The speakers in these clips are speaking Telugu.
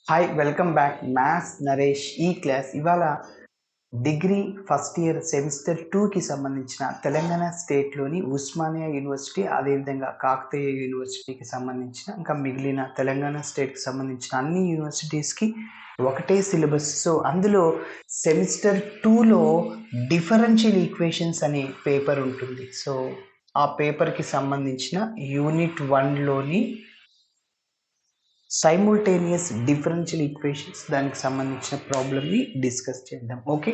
Hi welcome back maths Naresh ఈ క్లాస్ ఇవాళ డిగ్రీ ఫస్ట్ ఇయర్ సెమిస్టర్ 2కి సంబంధించిన తెలంగాణ స్టేట్లోని ఉస్మానియా యూనివర్సిటీ అదేవిధంగా కాకతీయ యూనివర్సిటీకి సంబంధించిన ఇంకా మిగిలిన తెలంగాణ స్టేట్కి సంబంధించిన అన్ని యూనివర్సిటీస్కి ఒకటే సిలబస్. సో అందులో సెమిస్టర్ 2లో డిఫరెన్షియల్ ఈక్వేషన్స్ అనే పేపర్ ఉంటుంది. సో ఆ పేపర్కి సంబంధించిన యూనిట్ 1లోని సైముల్టేనియస్ డిఫరెన్షియల్ ఈక్వేషన్స్ దానికి సంబంధించిన ప్రాబ్లమ్ని డిస్కస్ చేద్దాం. ఓకే,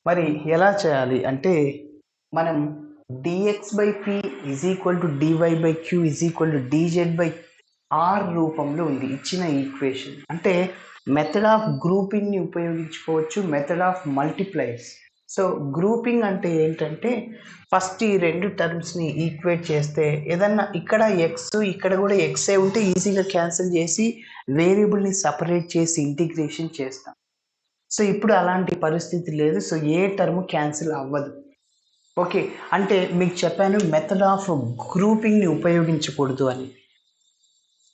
మరి ఎలా చేయాలి అంటే మనం d x by p is equal to DY by q is equal to d z by r రూపంలో ఉంది ఇచ్చిన ఈక్వేషన్. అంటే మెథడ్ ఆఫ్ గ్రూపింగ్ని ఉపయోగించుకోవచ్చు, method of multipliers. So grouping అంటే ఏంటంటే ఫస్ట్ ఈ రెండు టర్మ్స్ని ఈక్వేట్ చేస్తే ఏదన్నా ఇక్కడ ఎక్స్ ఇక్కడ కూడా ఎక్సే ఉంటే ఈజీగా క్యాన్సిల్ చేసి వేరియబుల్ని సపరేట్ చేసి ఇంటిగ్రేషన్ చేస్తాం. సో ఇప్పుడు అలాంటి పరిస్థితి లేదు. సో ఏ టర్మ్ క్యాన్సిల్ అవ్వదు. ఓకే, అంటే మీకు చెప్పాను మెథడ్ ఆఫ్ గ్రూపింగ్ని ఉపయోగించకూడదు అని.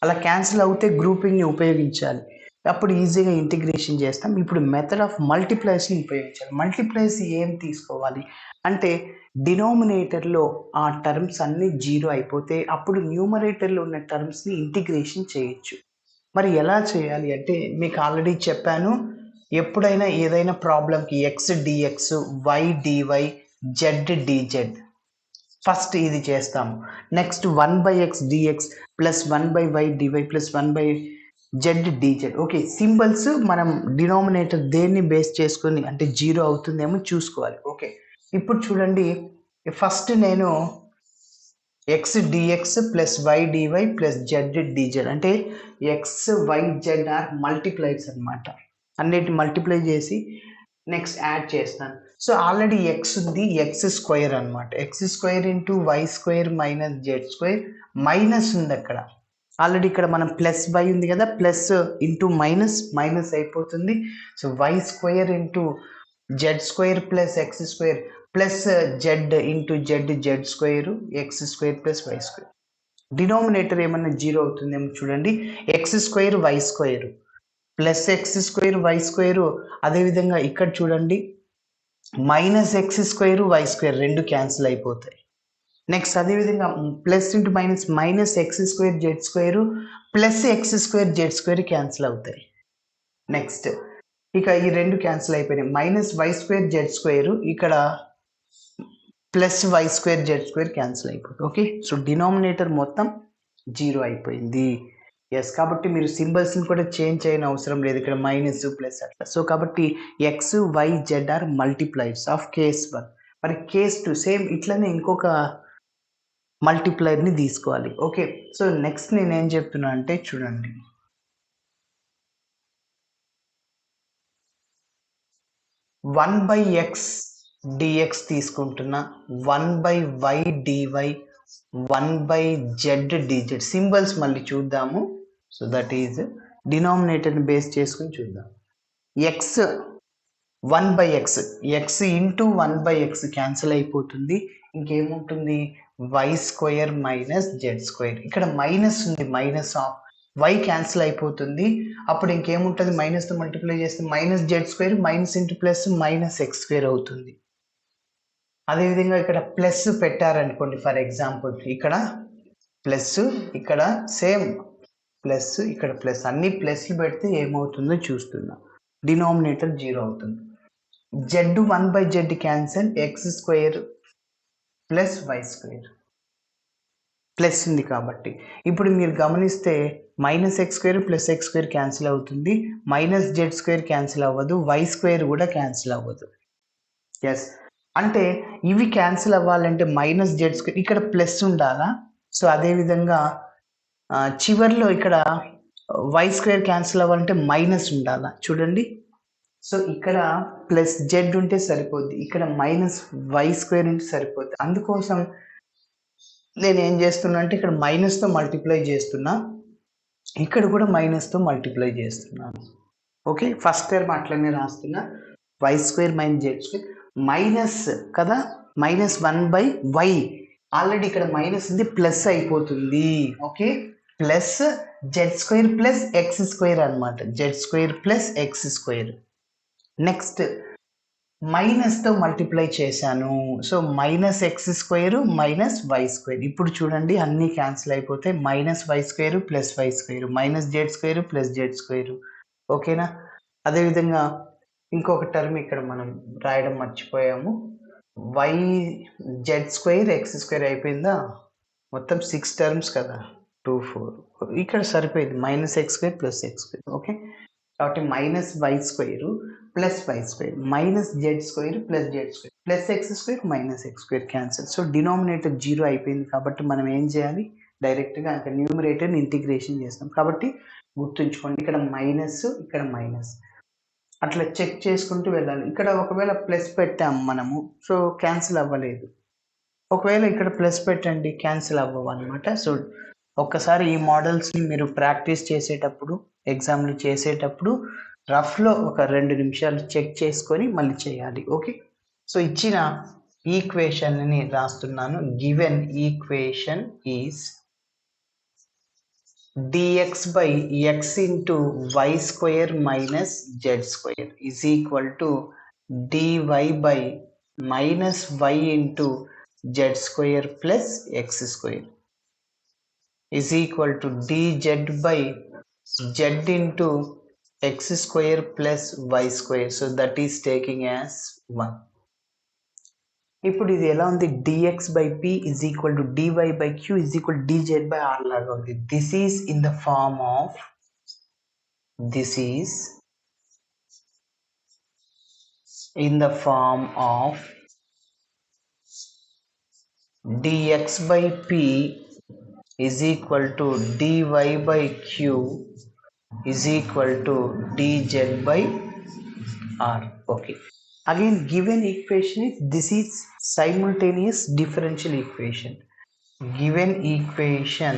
అలా క్యాన్సిల్ అవుతే గ్రూపింగ్ని ఉపయోగించాలి, అప్పుడు ఈజీగా ఇంటిగ్రేషన్ చేస్తాం. ఇప్పుడు మెథడ్ ఆఫ్ మల్టిప్లైస్ని ఉపయోగించాలి. మల్టిప్లైస్ ఏం తీసుకోవాలి అంటే డినోమినేటర్లో ఆ టర్మ్స్ అన్నీ 0 అయిపోతే అప్పుడు న్యూమరేటర్లో ఉన్న టర్మ్స్ని ఇంటిగ్రేషన్ చేయొచ్చు. మరి ఎలా చేయాలి అంటే మీకు ఆల్రెడీ చెప్పాను, ఎప్పుడైనా ఏదైనా ప్రాబ్లంకి x dx y dy z dz first ఇది చేస్తాము. Next 1/x dx plus 1/y dy plus 1/z dz. Okay, symbols మనం డినామినేటర్ దేన్ని బేస్ చేసుకొని అంటే 0 అవుతుందేమో చూసుకోవాలి. ఓకే, ఇప్పుడు చూడండి, ఫస్ట్ నేను x dx plus y DY plus z dz అంటే x y z are multiplies అనమాట. అన్నిటి మల్టిప్లై చేసి నెక్స్ట్ యాడ్ చేస్తాను. సో ఆల్రెడీ ఎక్స్ ఉంది, ఎక్స్ స్క్వేర్ అనమాట. X square into y square minus Z square minus ఉంది అక్కడ. ఆల్రెడీ ఇక్కడ మనం ప్లస్ వై ఉంది కదా, ప్లస్ ఇంటూ మైనస్ మైనస్ అయిపోతుంది. So y square into z square plus x square plus z into z z square x square plus why square. Denominator ఏమన్నా 0 అవుతుందేమో చూడండి. X square y square plus x square y square, అదేవిధంగా ఇక్కడ చూడండి minus X square y square రెండు క్యాన్సిల్ అయిపోతాయి. నెక్స్ట్ అదేవిధంగా plus into minus minus X square z square plus x square z square cancel అవుతాయి. నెక్స్ట్ ఇక ఈ రెండు క్యాన్సిల్ అయిపోయినాయి. Minus y square z square ఇక్కడ plus why square z square cancel అయిపోతుంది. ఓకే, సో డినామినేటర్ మొత్తం 0 అయిపోయింది. ఎస్, కాబట్టి మీరు సింబల్స్ని కూడా చేంజ్ చేయని అవసరం లేదు, ఇక్కడ మైనస్ ప్లస్ అట్లా. సో కాబట్టి x y z are multipliers of case 1. మరి కేస్ 2 సేమ్ ఇట్లనే ఇంకొక మల్టిప్లైర్ని తీసుకోవాలి. ఓకే, సో నెక్స్ట్ నేనేం చెప్తున్నా అంటే చూడండి, 1/x dx తీసుకుంటున్నా, 1/y dy 1/z dz. Symbols మళ్ళీ చూద్దాము. సో దట్ ఈజ్ డినామినేటర్ని బేస్ చేసుకుని చూద్దాం. X 1/x X into 1/x cancel అయిపోతుంది. ఇంకేముంటుంది Y square minus Z square. ఇక్కడ మైనస్ ఉంది, మైనస్ ఆఫ్ వై క్యాన్సిల్ అయిపోతుంది. అప్పుడు ఇంకేముంటుంది మైనస్తో మల్టిప్లై చేస్తే minus Z square minus into plus minus X square అవుతుంది. అదేవిధంగా ఇక్కడ ప్లస్ పెట్టారనుకోండి, ఫర్ ఎగ్జాంపుల్ ఇక్కడ ప్లస్ ఇక్కడ సేమ్ ప్లస్ ఇక్కడ ప్లస్, అన్ని ప్లస్లు పెడితే ఏమవుతుందో చూస్తున్నాం. డినామినేటర్ 0 అవుతుంది. Z 1/z cancel, X square plus why square plus ఉంది కాబట్టి. ఇప్పుడు మీరు గమనిస్తే minus X square plus x square cancel అవుతుంది, మైనస్ జెడ్ స్క్వేర్ క్యాన్సిల్ అవ్వదు, వై స్క్వేర్ కూడా క్యాన్సిల్ అవ్వదు. ఎస్, అంటే ఇవి క్యాన్సిల్ అవ్వాలంటే మైనస్ జెడ్ స్క్వేర్ ఇక్కడ ప్లస్ ఉండాలా. సో అదేవిధంగా చివరిలో ఇక్కడ వై స్క్వేర్ క్యాన్సిల్ అవ్వాలంటే మైనస్ ఉండాలా. చూడండి, సో ఇక్కడ ప్లస్ జెడ్ ఉంటే సరిపోద్ది, ఇక్కడ మైనస్ వై స్క్వేర్ ఉంటే సరిపోద్ది. అందుకోసం నేను ఏం చేస్తున్నా అంటే ఇక్కడ మైనస్తో మల్టిప్లై చేస్తున్నా, ఇక్కడ కూడా మైనస్తో మల్టిప్లై చేస్తున్నాను. ఓకే, ఫస్ట్ టర్మ్ అట్లనే రాస్తున్నా, y square minus Z square minus కదా, మైనస్ 1/y ఆల్రెడీ ఇక్కడ మైనస్ ఉంది, ప్లస్ అయిపోతుంది. Okay, plus z square plus x square అనమాట. Z square plus x square. Next మైనస్తో మల్టిప్లై చేశాను. So minus X square minus y square. ఇప్పుడు చూడండి అన్నీ క్యాన్సిల్ అయిపోతే minus y square plus why square, minus Z square plus z square. ఓకేనా? అదేవిధంగా ఇంకొక టర్మ్ ఇక్కడ మనం రాయడం మర్చిపోయాము. Y z square x square అయిపోయిందా? మొత్తం 6 టర్మ్స్ కదా, 2 4. ఇక్కడ సరిపోయింది minus X square plus x square. Okay, కాబట్టి minus y square plus why square minus Z square plus z square plus x square minus X square cancel. So denominator 0 అయిపోయింది కాబట్టి మనం ఏం చేయాలి, డైరెక్ట్గా అక్కడ న్యూమరేటర్ని ఇంటిగ్రేషన్ చేస్తాం. కాబట్టి గుర్తుంచుకోండి, ఇక్కడ మైనస్ ఇక్కడ మైనస్, అట్లా చెక్ చేసుకుంటూ వెళ్ళాలి. ఇక్కడ ఒకవేళ ప్లస్ పెట్టాము మనము, సో క్యాన్సిల్ అవ్వలేదు. ఒకవేళ ఇక్కడ ప్లస్ పెట్టండి, క్యాన్సిల్ అవ్వవు అనమాట. సో ఒక్కసారి ఈ మోడల్స్ని మీరు ప్రాక్టీస్ చేసేటప్పుడు, ఎగ్జామ్లు చేసేటప్పుడు రఫ్లో ఒక 2 నిమిషాలు చెక్ చేసుకొని మళ్ళీ చేయాలి. ఓకే, సో ఇచ్చిన ఈక్వేషన్ని రాస్తున్నాను. Given equation is dx by x into y square minus z square is equal to dy by minus y into z square plus x square is equal to dz by z into x square plus y square. So that is taking as 1. ఇప్పుడు ఇది ఎలా ఉంది, dx by p is equal to dy by q is equal to dz by r లాగా ఉంది. This is in the form of dx by p is equal to dy by q is equal to dz by r. Okay, again given equation is, this is simultaneous differential equation. Given equation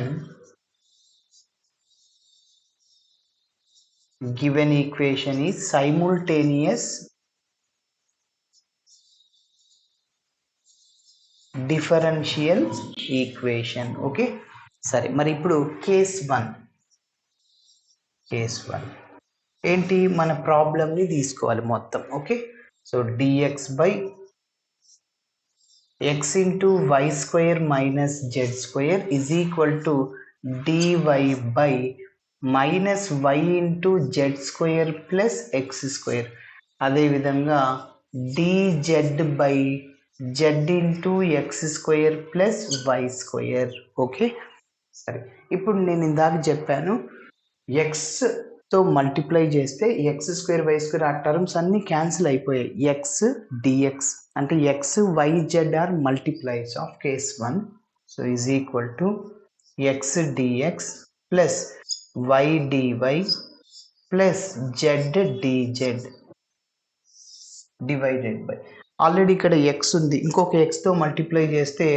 is simultaneous differential equation. Okay, సరే. మరి ఇప్పుడు కేస్ 1 ఏంటి, మన ప్రాబ్లమ్ని తీసుకోవాలి మొత్తం. Okay, so dx by x into y square minus z square is equal to dy by minus y into z square plus x square. అదేవిధంగా dz by z into x square plus y square. Okay, సరే. ఇప్పుడు నేను ఇందాక చెప్పాను, ఎక్స్తో మల్టిప్లై చేస్తే ఎక్స్ స్క్వేర్ వై స్క్వేర్ ఆ టర్మ్స్ అన్నీ క్యాన్సిల్ అయిపోయాయి. ఎక్స్ డిఎక్స్ అంటే x y z are multipliers of case 1. So is equal to x dx plus y DY plus z dz divided by, already ఇక్కడ ఎక్స్ ఉంది, ఇంకొక ఎక్స్తో మల్టిప్లై చేస్తే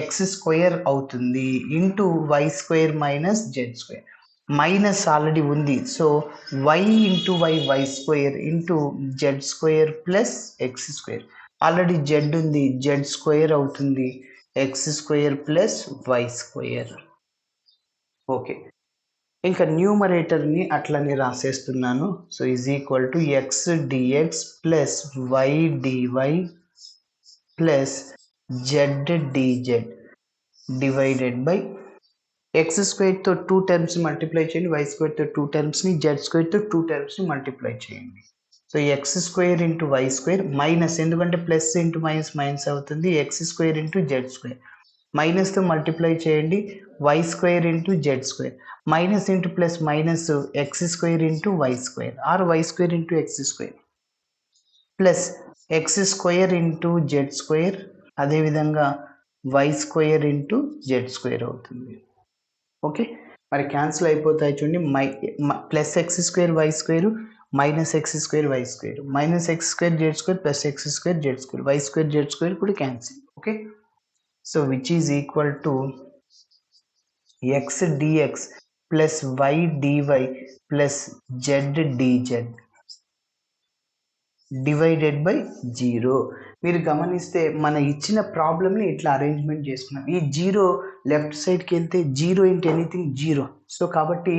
ఎక్స్ స్క్వేర్ అవుతుంది into y square minus Z square. Minus already ఉంది, so y into y square into z square plus x square. Already z ఉంది, జెడ్ స్క్వేర్ అవుతుంది x square plus why square. Okay, ఇంకా న్యూమరేటర్ని అట్లనే రాసేస్తున్నాను. So is equal to x dx plus y DY plus z dz divided by x స్క్వేర్తో 2 టర్మ్స్ మల్టిప్లై చేయండి, వై స్క్వేర్తో 2 టర్మ్స్ని, జెడ్ స్క్వేర్తో 2 టర్మ్స్ని మల్టిప్లై చేయండి. So x square into y square minus, ఎందుకంటే ప్లస్ ఇంటూ మైనస్ మైనస్ అవుతుంది, x square into z square మైనస్తో మల్టిప్లై చేయండి, y square into z square minus into plus minus X square into y square or y square into x square plus x square into z square, అదేవిధంగా y square into z square అవుతుంది. ఓకే, మరి క్యాన్సిల్ అయిపోతాయి చూడండి. Plus x square y square minus X square y square minus X square z square plus x square z square y square z square కూడా cancel. Okay, so which is equal to x dx plus y DY plus z dz divided by 0. మీరు గమనిస్తే మన ఇచ్చిన ప్రాబ్లమ్ని ఇట్లా అరేంజ్మెంట్ చేసుకున్నాం. ఈ జీరో లెఫ్ట్ సైడ్కి వెళ్తే zero into anything zero. So కాబట్టి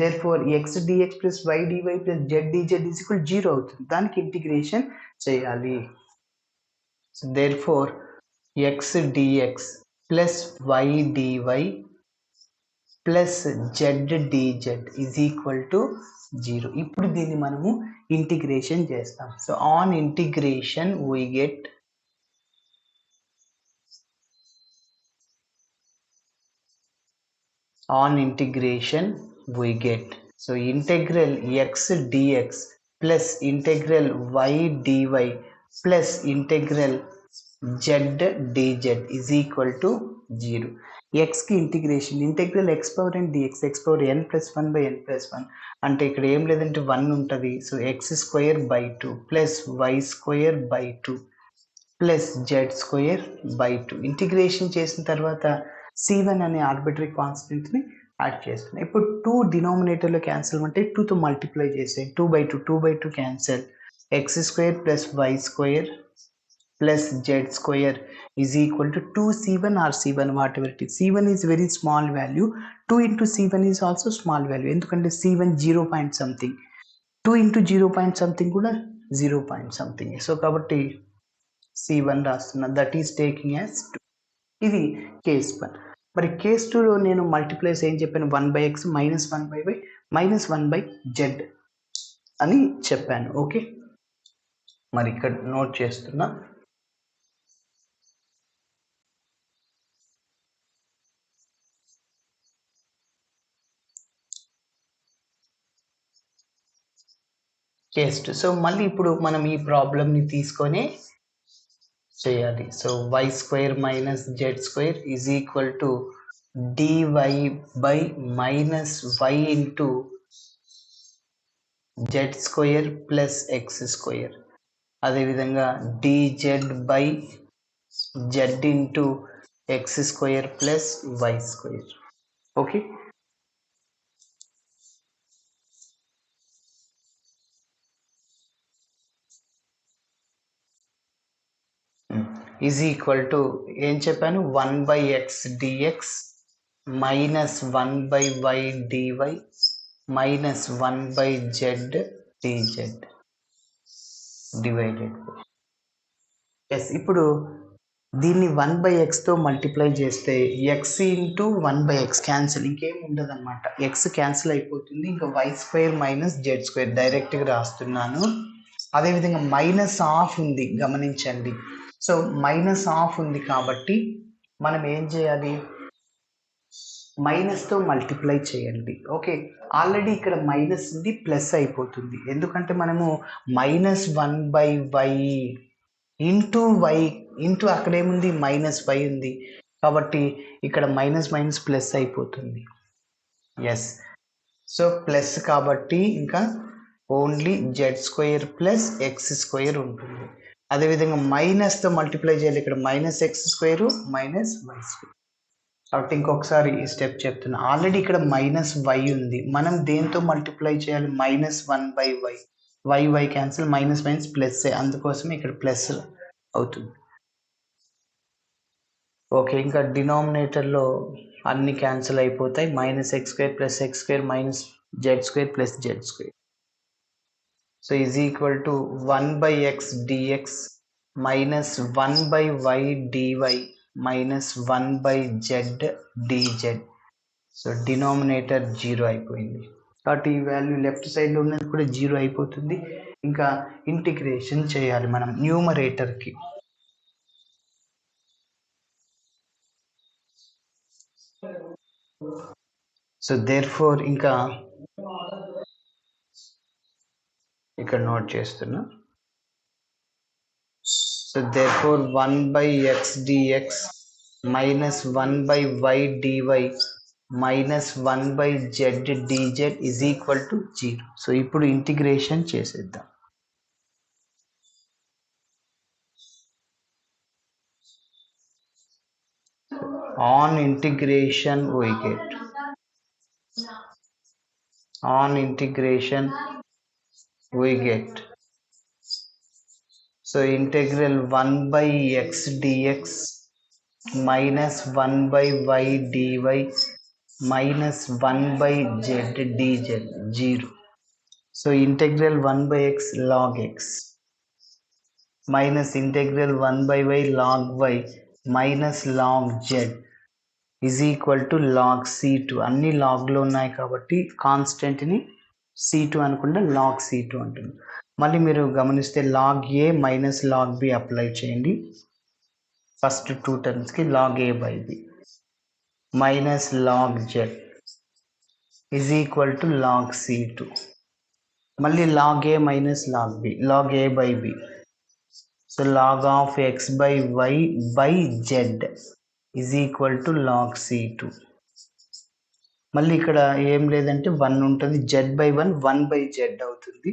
therefore x dx plus y DY plus z dz is equal zero అవుతుంది. దానికి ఇంటిగ్రేషన్ చేయాలి. So therefore x dx plus y DY plus z dz is equal to zero. ఇప్పుడు దీన్ని మనము ఇంటిగ్రేషన్ చేస్తాం. So on integration we get so integral x dx plus integral y dy plus integral z dz is equal to 0. x కి integral x power n dx x power n plus 1 by n plus 1 అంటే ఇక్కడ ఏం లేదంటే 1 ఉంటుంది. So x square by 2 plus why square by 2 plus z square by 2. Integration చేసిన తర్వాత c1 అనే ఆర్బిటరీ కాన్స్టెంట్ని యాడ్ చేస్తున్నాం. ఇప్పుడు 2 డినామినేటర్లో క్యాన్సిల్ అంటే 2తో మల్టిప్లై చేసే 2 by 2 cancel. X square plus why square plus z square is equal to 2c1 or c1 whatever it is. c1 is very small value, 2 into c1 is also small value. ఎందుకంటే c1 zero point something, 2 into zero point something కూడా జీరో పాయింట్ సంథింగ్. సో కాబట్టి c1 రాస్తున్నా, దట్ ఈస్ టేకింగ్ యాజ్ 2. ఇది కేస్ 1. మరి కేస్ 2లో నేను మల్టిప్లైస్ ఏం చెప్పాను, 1/x minus 1/y minus 1/z అని చెప్పాను. ఓకే, మరి ఇక్కడ నోట్ చేస్తున్నా. కేస్ 2. సో మళ్ళీ ఇప్పుడు మనం ఈ ప్రాబ్లమ్ని తీసుకొని చేయాలి. So y square minus Z square is equal to DY by minus y into z square plus x square. అదేవిధంగా dz by z into x square plus why square. Okay, is equal to ఏం చెప్పాను, 1/x dx minus 1/y dy minus 1/z dz divided by. Yes, ఇప్పుడు దీన్ని 1/xతో మల్టిప్లై చేస్తే ఎక్స్ ఇంటూ 1/x క్యాన్సిల్, ఇంకేం ఉండదు అనమాట. ఎక్స్ క్యాన్సిల్ అయిపోతుంది. ఇంకా y square minus Z square డైరెక్ట్గా రాస్తున్నాను. అదేవిధంగా మైనస్ హాఫ్ ఉంది, గమనించండి. సో మైనస్ హాఫ్ ఉంది కాబట్టి మనం ఏం చేయాలి, మైనస్తో మల్టిప్లై చేయండి. ఓకే, ఆల్రెడీ ఇక్కడ మైనస్ ఉంది, ప్లస్ అయిపోతుంది. ఎందుకంటే మనము minus 1/y into y into అక్కడేముంది మైనస్ వై ఉంది కాబట్టి ఇక్కడ మైనస్ మైనస్ ప్లస్ అయిపోతుంది. ఎస్, సో ప్లస్ కాబట్టి ఇంకా only z square plus x square ఉంటుంది. అదేవిధంగా మైనస్తో మల్టిప్లై చేయాలి. ఇక్కడ minus X square minus y square. కాబట్టి ఇంకొకసారి ఈ స్టెప్ చెప్తున్నా. ఆల్రెడీ ఇక్కడ మైనస్ వై ఉంది, మనం దేంతో మల్టిప్లై చేయాలి, minus 1/y. Y cancel, minus minus plus, అందుకోసం ఇక్కడ ప్లస్ అవుతుంది. ఓకే, ఇంకా డినామినేటర్లో అన్ని క్యాన్సిల్ అయిపోతాయి. Minus X square plus x square minus Z square plus z square. So is equal to 1/x dx minus 1/y dy minus 1/z dz. So denominator 0 అయిపోయింది కాబట్టి ఈ వాల్యూ లెఫ్ట్ సైడ్లో ఉన్నది కూడా 0 అయిపోతుంది. ఇంకా ఇంటిగ్రేషన్ చేయాలి మనం న్యూమరేటర్కి. సో దేర్ ఫోర్ ఇంకా ఇక్కడ నోట్ చేస్తున్నా. So therefore 1/x dx minus 1/y dy minus 1/z dz is equal to 0. So ఇప్పుడు ఇంటిగ్రేషన్ చేసేద్దాం. On integration we get on integration we get so integral 1 by x dx minus 1 by y dy minus 1 by z dz 0. So integral 1 by x log x minus integral 1 by y log y minus log z is equal to log C2. అన్ని లాగ్లో ఉన్నాయి కాబట్టి కాన్స్టెంట్ని C2 అనుకుంటే లాగ్ C2 అంటుంది. మళ్ళీ మీరు గమనిస్తే log a minus log b apply చేయండి. ఫస్ట్ 2 టర్మ్స్కి log a by b minus log z is equal to log C2. మళ్ళీ log a minus log b log a by b. So log of x by y by z is equal to log C2. మళ్ళీ ఇక్కడ ఏం లేదంటే 1 ఉంటుంది, జెడ్ బై 1 బై జెడ్ అవుతుంది.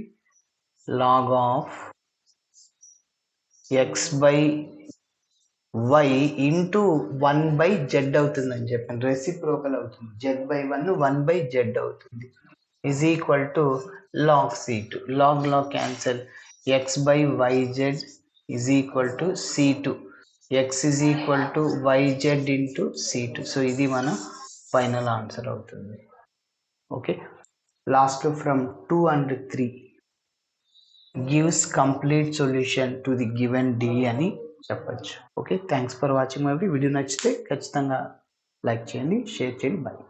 Log of x by y into 1 by Z అవుతుందని చెప్పాను, రెసిప్రోకల్ అవుతుంది. జెడ్ బై 1 బై జెడ్ అవుతుంది is equal to log C2. Log cancel, x by y z is equal to C2. x is equal to yz into C2. So ఇది మన ఫైనల్ ఆన్సర్ అవుతుంది. Okay, last from 2 and 3 gives complete solution to the given D అని చెప్పచ్చు. Okay, thanks for watching my video. నచ్చితే ఖచ్చితంగా లైక్ చేయండి, షేర్ చేయండి. బాయ్.